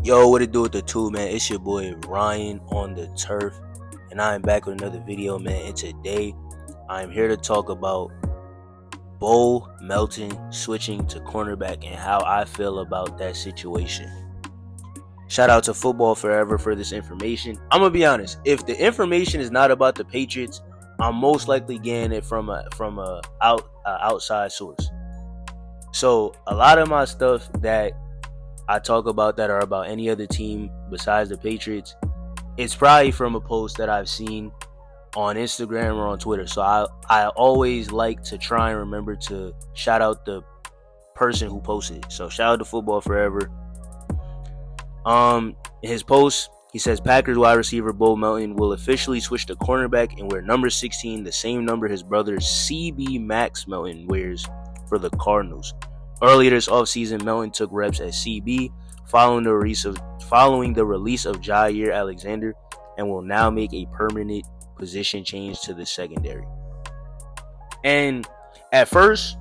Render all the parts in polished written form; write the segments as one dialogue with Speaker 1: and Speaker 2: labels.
Speaker 1: Yo, what it do with the two, man? It's your boy Ryan on the turf, and I am back with another video, man. And today, I'm here to talk about Bo Melton switching to cornerback and how I feel about that situation. Shout out to Football Forever for this information. I'm gonna be honest. If the information is not about the Patriots, I'm most likely getting it from a outside source. So a lot of my stuff that I talk about that are about any other team besides the Patriots, it's probably from a post that I've seen on Instagram or on Twitter. So I always like to try and remember to shout out the person who posted it. So shout out to Football Forever. In his post, he says Packers wide receiver Bo Melton will officially switch to cornerback and wear number 16, the same number his brother CB Max Melton wears for the Cardinals. Earlier this offseason, Melton took reps at CB following the release of Jair Alexander and will now make a permanent position change to the secondary. And at first,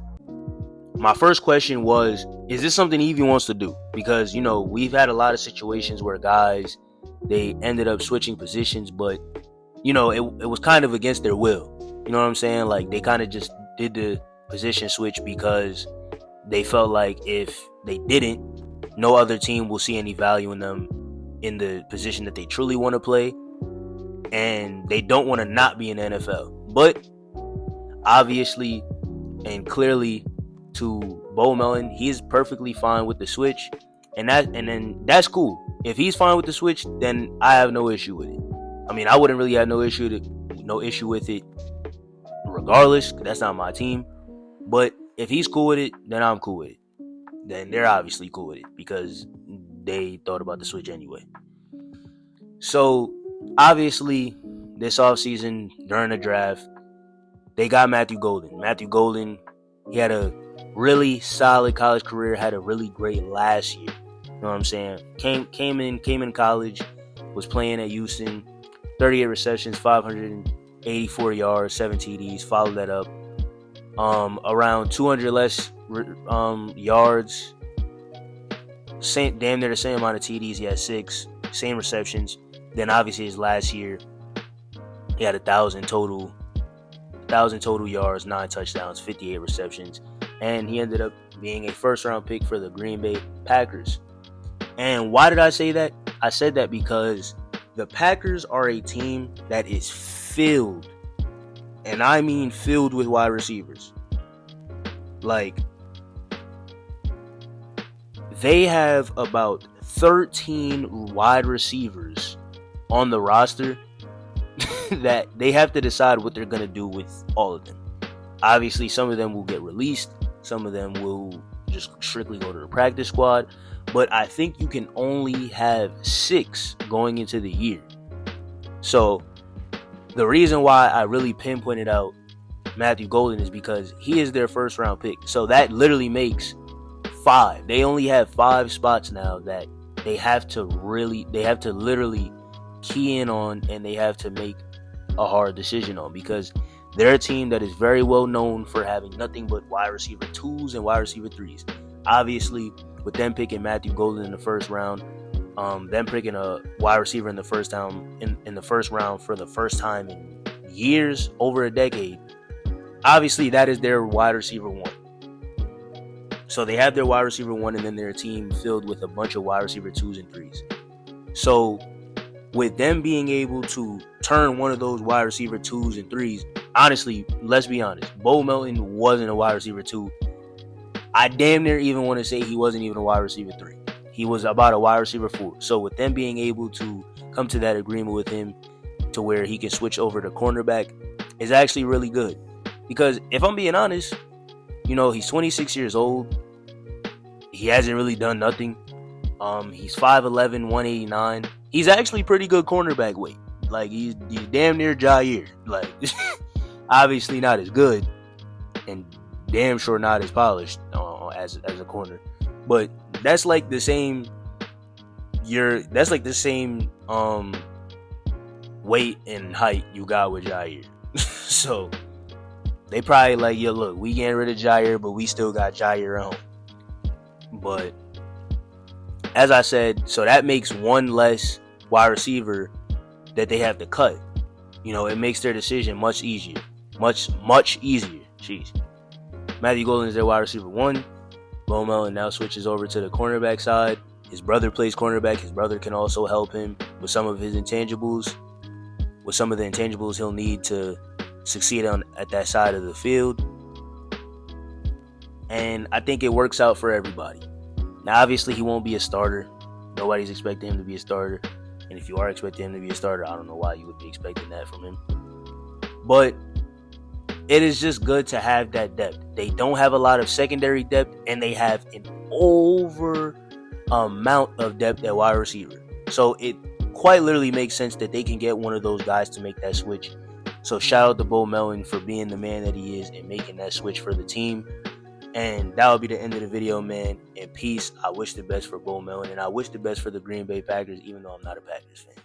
Speaker 1: my first question was, is this something he even wants to do? Because, we've had a lot of situations where guys, they ended up switching positions, but, it was kind of against their will. You know what I'm saying? Like, they kind of just did the position switch because they felt like if they didn't, no other team will see any value in them in the position that they truly want to play, and they don't want to not be in the NFL. But obviously and clearly to Bo Melton, he's perfectly fine with the switch, and then that's cool. If he's fine with the switch, then I have no issue with it. I mean, I wouldn't really have no issue with it regardless, because that's not my team. But if he's cool with it, then I'm cool with it. Then they're obviously cool with it because they thought about the switch anyway. So, obviously, this offseason, during the draft, they got Matthew Golden. Matthew Golden, he had a really solid college career, had a really great last year. You know what I'm saying? Came in college, was playing at Houston, 38 receptions, 584 yards, 7 TDs, followed that up. Around 200 less yards, damn near the same amount of TDs. He had 6, same receptions. Then obviously his last year, he had 1,000 total yards, 9 touchdowns, 58 receptions, and he ended up being a first-round pick for the Green Bay Packers. And why did I say that? I said that because the Packers are a team that is filled, and I mean filled, with wide receivers. Like, they have about 13 wide receivers on the roster that they have to decide what they're going to do with all of them. Obviously, some of them will get released. Some of them will just strictly go to the practice squad. But I think you can only have 6 going into the year. So the reason why I really pinpointed out Matthew Golden is because he is their first round pick. So that literally makes 5. They only have 5 spots now that they have to literally key in on, and they have to make a hard decision on, because they're a team that is very well known for having nothing but wide receiver 2s and wide receiver 3s. Obviously, with them picking Matthew Golden in the first round, them picking a wide receiver in the first round for the first time in years, over a decade, obviously that is their wide receiver 1. So they have their wide receiver 1, and then they're a team filled with a bunch of wide receiver 2s and 3s. So with them being able to turn one of those wide receiver 2s and 3s, honestly, let's be honest, Bo Melton wasn't a wide receiver 2. I damn near even want to say he wasn't even a wide receiver 3. He was about a wide receiver 4. So with them being able to come to that agreement with him to where he can switch over to cornerback is actually really good. Because if I'm being honest, he's 26 years old. He hasn't really done nothing. He's 5'11", 189. He's actually pretty good cornerback weight. Like, he's damn near Jair. Like, obviously not as good, and damn sure not as polished as a corner. But that's like the same. That's like the same weight and height you got with Jair. So they probably like, yo, look, we getting rid of Jair, but we still got Jair at home. But as I said, so that makes one less wide receiver that they have to cut. You know, it makes their decision much easier. Much easier. Jeez. Matthew Golden is their wide receiver 1. Bo Melton now switches over to the cornerback side. His brother plays cornerback. His brother can also help him with some of his intangibles. With some of the intangibles he'll need to succeed at that side of the field. And I think it works out for everybody. Now, obviously, he won't be a starter. Nobody's expecting him to be a starter. And if you are expecting him to be a starter, I don't know why you would be expecting that from him. But it is just good to have that depth. They don't have a lot of secondary depth, and they have an over amount of depth at wide receiver. So it quite literally makes sense that they can get one of those guys to make that switch. So shout out to Bo Melton for being the man that he is and making that switch for the team. And that will be the end of the video, man. In peace. I wish the best for Bo Melton, and I wish the best for the Green Bay Packers, even though I'm not a Packers fan.